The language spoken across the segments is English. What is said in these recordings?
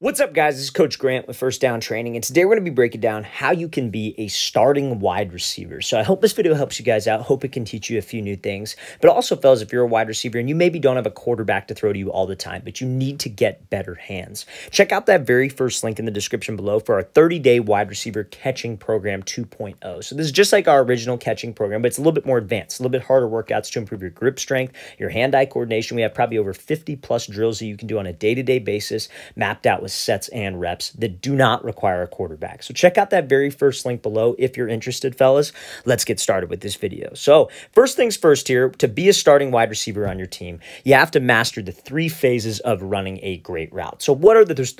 What's up, guys? This is Coach Grant with First Down Training, and today we're going to be breaking down how you can be a starting wide receiver. So I hope this video helps you guys out. Hope it can teach you a few new things. But also, fellas, if you're a wide receiver and you maybe don't have a quarterback to throw to you all the time, but you need to get better hands, check out that very first link in the description below for our 30-day wide receiver catching program 2.0. So this is just like our original catching program, but it's a little bit more advanced, a little bit harder workouts to improve your grip strength, your hand-eye coordination. We have probably over 50 plus drills that you can do on a day-to-day basis, mapped out with sets and reps that do not require a quarterback. So check out that very first link below if you're interested, fellas. Let's get started with this video. So first things first here, to be a starting wide receiver on your team, you have to master the 3 phases of running a great route. So what are those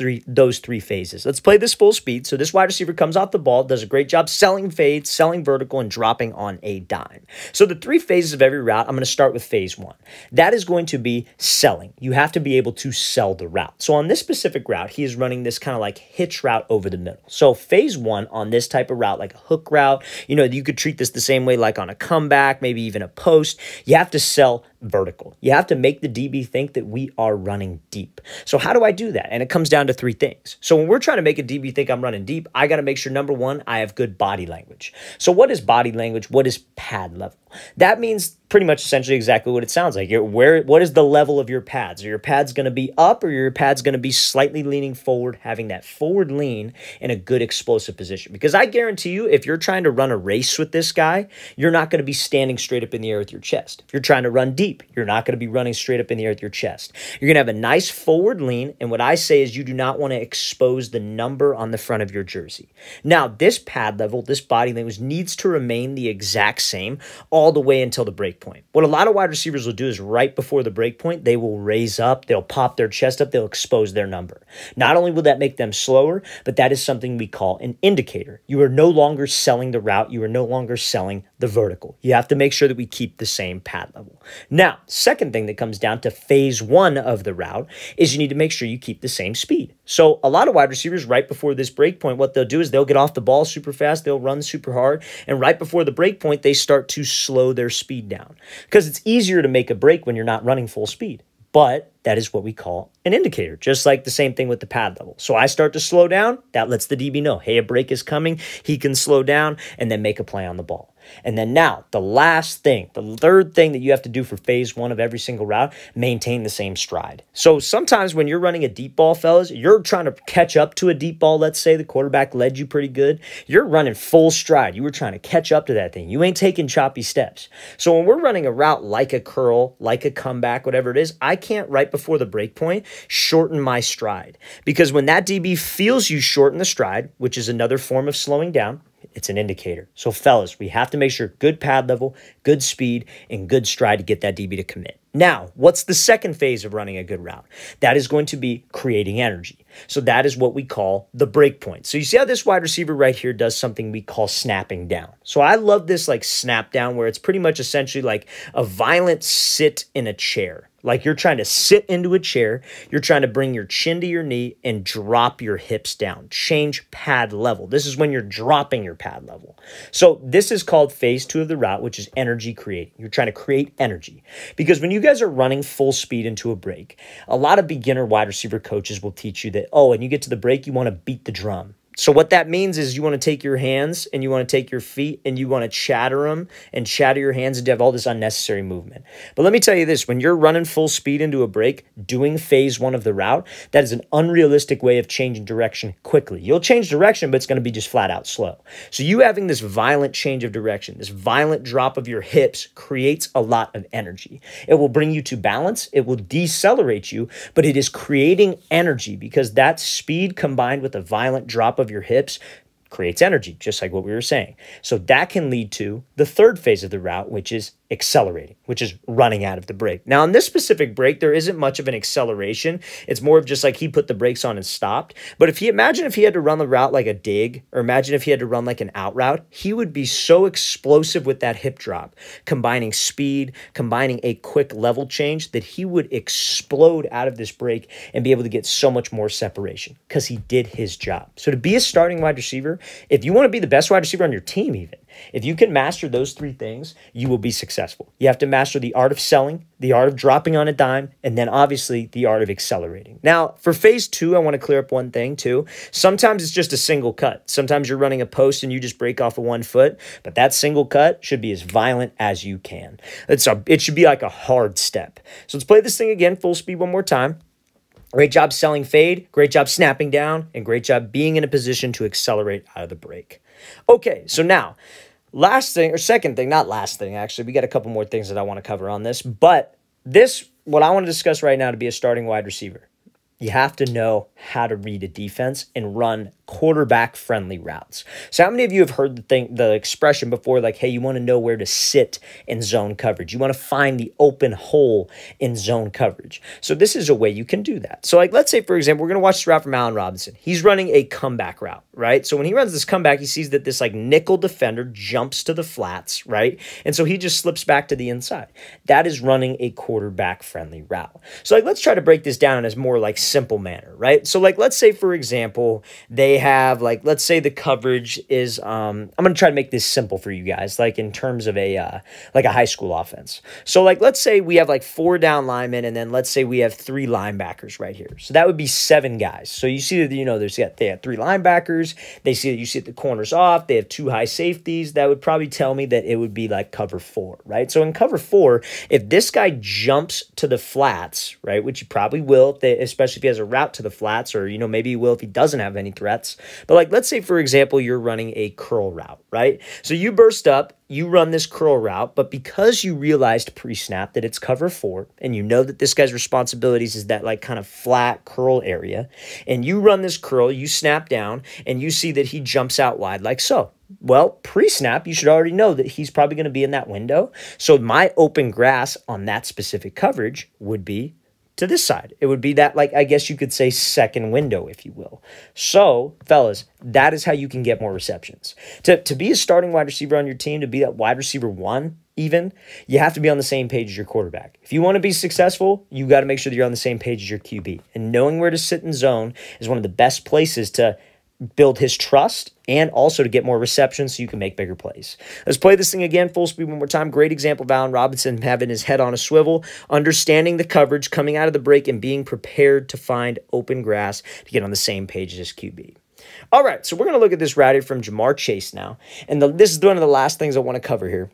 three phases? Let's play this full speed. So this wide receiver comes off the ball, does a great job selling fades, selling vertical, and dropping on a dime. So the 3 phases of every route, I'm going to start with phase 1. That is going to be selling. You have to be able to sell the route. So on this specific route, he is running this kind of like hitch route over the middle. So phase 1 on this type of route, like a hook route, you could treat this the same way like on a comeback, maybe even a post. You have to sell vertical. You have to make the DB think that we are running deep. So how do I do that? And it comes down to 3 things. So when we're trying to make a DB think I'm running deep, I got to make sure, number 1, I have good body language. So what is body language? What is pad level? That means pretty much essentially exactly what it sounds like. What is the level of your pads? Are your pads going to be up, or are your pads going to be slightly leaning forward, having that forward lean in a good explosive position? Because I guarantee you, if you're trying to run a race with this guy, you're not going to be standing straight up in the air with your chest. If you're trying to run deep, you're not going to be running straight up in the air with your chest. You're going to have a nice forward lean, and what I say is you do not want to expose the number on the front of your jersey. Now, this pad level, this body language needs to remain the exact same all the way until the break point. What a lot of wide receivers will do is right before the break point, they will raise up, they'll pop their chest up, they'll expose their number. Not only will that make them slower, but that is something we call an indicator. You are no longer selling the route, you are no longer selling the vertical. You have to make sure that we keep the same pad level. Now, second thing that comes down to phase 1 of the route is you need to make sure you keep the same speed. So a lot of wide receivers right before this break point, what they'll do is they'll get off the ball super fast, they'll run super hard, and right before the break point, they start to slow their speed down. Because it's easier to make a break when you're not running full speed. But that is what we call an indicator, just like the same thing with the pad level. So I start to slow down, that lets the DB know, hey, a break is coming, he can slow down and then make a play on the ball. And then now, the last thing, the third thing that you have to do for phase 1 of every single route, maintain the same stride. So sometimes when you're running a deep ball, fellas, you're trying to catch up to a deep ball. Let's say the quarterback led you pretty good. You're running full stride. You were trying to catch up to that thing. You ain't taking choppy steps. So when we're running a route like a curl, like a comeback, whatever it is, I can't right before the break point shorten my stride. Because when that DB feels you shorten the stride, which is another form of slowing down, it's an indicator. So fellas, we have to make sure good pad level, good speed, and good stride to get that DB to commit. Now, what's the second phase of running a good route? That is going to be creating energy. So that is what we call the break point. So you see how this wide receiver right here does something we call snapping down. So I love this like snap down where it's pretty much essentially like a violent sit in a chair. Like you're trying to sit into a chair, you're trying to bring your chin to your knee and drop your hips down. Change pad level. This is when you're dropping your pad level. So this is called phase 2 of the route, which is energy creating. You're trying to create energy. Because when you guys are running full speed into a break, a lot of beginner wide receiver coaches will teach you that, oh, and you get to the break, you want to beat the drum. So what that means is you want to take your hands and you want to take your feet and you want to chatter them and chatter your hands and have all this unnecessary movement. But let me tell you this, when you're running full speed into a break, doing phase 1 of the route, that is an unrealistic way of changing direction quickly. You'll change direction, but it's going to be just flat out slow. So you having this violent change of direction, this violent drop of your hips creates a lot of energy. It will bring you to balance. It will decelerate you, but it is creating energy because that speed combined with a violent drop of your hips creates energy, just like what we were saying. So that can lead to the third phase of the route, which is accelerating, which is running out of the break. Now, on this specific break, there isn't much of an acceleration. It's more of just like he put the brakes on and stopped. But imagine if he had to run the route like a dig, or imagine if he had to run like an out route, he would be so explosive with that hip drop, combining speed, combining a quick level change, that he would explode out of this break and be able to get so much more separation because he did his job. So to be a starting wide receiver, more. If you want to be the best wide receiver on your team, even if you can master those three things, you will be successful. You have to master the art of selling, the art of dropping on a dime, and then obviously the art of accelerating. Now, for phase two, I want to clear up one thing too. Sometimes it's just a single cut. Sometimes you're running a post and you just break off of 1 foot, but that single cut should be as violent as you can. It should be like a hard step. So let's play this thing again, full speed one more time. Great job selling fade, great job snapping down, and great job being in a position to accelerate out of the break. Okay, so now, last thing, or second thing, not last thing, actually. We got a couple more things that I want to cover on this. But what I want to discuss right now to be a starting wide receiver, you have to know how to read a defense and run quarterback-friendly routes. So how many of you have heard the expression before, like, hey, you want to know where to sit in zone coverage. You want to find the open hole in zone coverage. So this is a way you can do that. So, like, let's say, for example, we're going to watch this route from Allen Robinson. He's running a comeback route, right? So when he runs this comeback, he sees that this, like, nickel defender jumps to the flats, right? And so he just slips back to the inside. That is running a quarterback-friendly route. So, like, let's try to break this down in a more, like, simple manner, right? So, like, let's say, for example, they have, like, let's say the coverage is, I'm going to try to make this simple for you guys, like in terms of like a high school offense. So, like, let's say we have like 4 down linemen, and then let's say we have 3 linebackers right here. So that would be 7 guys. So you see that, you know, they have 3 linebackers. You see that the corner's off. They have 2 high safeties. That would probably tell me that it would be like cover 4, right? So in cover 4, if this guy jumps to the flats, right, which he probably will, especially if he has a route to the flats, or, you know, maybe he will if he doesn't have any threats. But, like, let's say, for example, you're running a curl route, right? So you burst up, you run this curl route, but because you realized pre-snap that it's cover 4, and you know that this guy's responsibilities is that, like, kind of flat curl area, and you run this curl, you snap down, and you see that he jumps out wide like so. Well, pre-snap, you should already know that he's probably going to be in that window. So my open grass on that specific coverage would be to this side. It would be that, like, I guess you could say second window, if you will. So, fellas, that is how you can get more receptions. To be a starting wide receiver on your team, to be that wide receiver 1, even, you have to be on the same page as your quarterback. If you want to be successful, you got to make sure that you're on the same page as your QB. And knowing where to sit in zone is one of the best places to build his trust and also to get more receptions so you can make bigger plays. Let's play this thing again, full speed one more time. Great example of Allen Robinson having his head on a swivel, understanding the coverage, coming out of the break, and being prepared to find open grass to get on the same page as his QB. All right, so we're going to look at this route here from Ja'Marr Chase now. And this is one of the last things I want to cover here.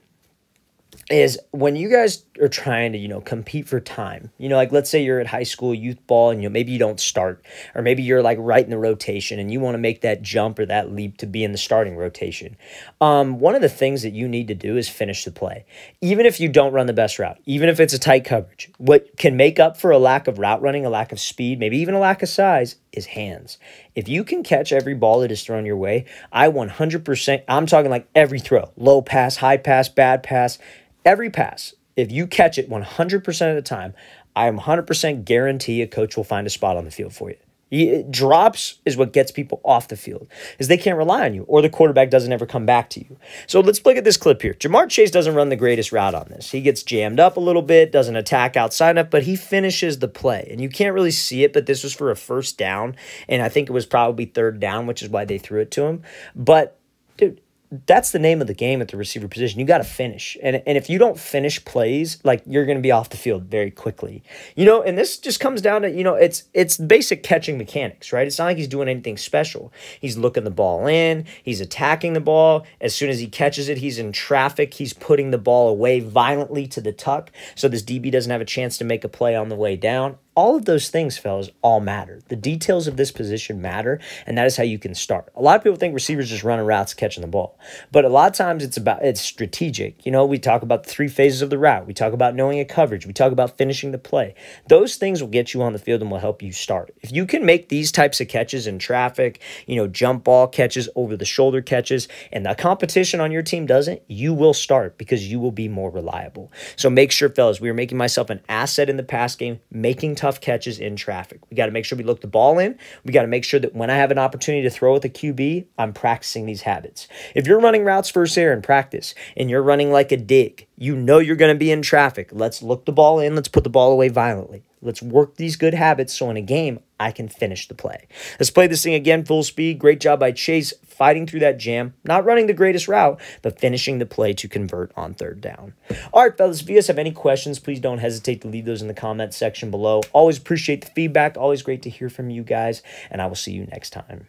Is when you guys are trying to, you know, compete for time, you know, like let's say you're at high school youth ball and, you know, maybe you don't start, or maybe you're like right in the rotation and you want to make that jump or that leap to be in the starting rotation. One of the things that you need to do is finish the play. Even if you don't run the best route, even if it's a tight coverage, what can make up for a lack of route running, a lack of speed, maybe even a lack of size is hands. If you can catch every ball that is thrown your way, I 100%, I'm talking like every throw, low pass, high pass, bad pass, every pass, if you catch it 100% of the time, I am 100% guarantee a coach will find a spot on the field for you. Drops is what gets people off the field, is they can't rely on you, or the quarterback doesn't ever come back to you. So let's look at this clip here. Ja'Marr Chase doesn't run the greatest route on this. He gets jammed up a little bit, doesn't attack outside enough, but he finishes the play. And you can't really see it, but this was for a first down, and I think it was probably 3rd down, which is why they threw it to him. But, dude, that's the name of the game at the receiver position. You got to finish. And if you don't finish plays, like, you're going to be off the field very quickly. You know, and this just comes down to, you know, it's basic catching mechanics, right? It's not like he's doing anything special. He's looking the ball in. He's attacking the ball. As soon as he catches it, he's in traffic. He's putting the ball away violently to the tuck so this DB doesn't have a chance to make a play on the way down. All of those things, fellas, all matter. The details of this position matter, and that is how you can start. A lot of people think receivers just running routes, catching the ball. But a lot of times it's strategic. You know, we talk about the 3 phases of the route. We talk about knowing a coverage. We talk about finishing the play. Those things will get you on the field and will help you start. If you can make these types of catches in traffic, you know, jump ball catches, over-the-shoulder catches, and the competition on your team doesn't, you will start because you will be more reliable. So make sure, fellas, we are making myself an asset in the pass game, making tough catches in traffic. We got to make sure we look the ball in. We got to make sure that when I have an opportunity to throw with a QB, I'm practicing these habits. If you're running routes first air in practice and you're running like a dig, you know you're going to be in traffic. Let's look the ball in. Let's put the ball away violently. Let's work these good habits so in a game, I can finish the play. Let's play this thing again, full speed. Great job by Chase fighting through that jam, not running the greatest route, but finishing the play to convert on third down. All right, fellas, if you guys have any questions, please don't hesitate to leave those in the comment section below. Always appreciate the feedback. Always great to hear from you guys, and I will see you next time.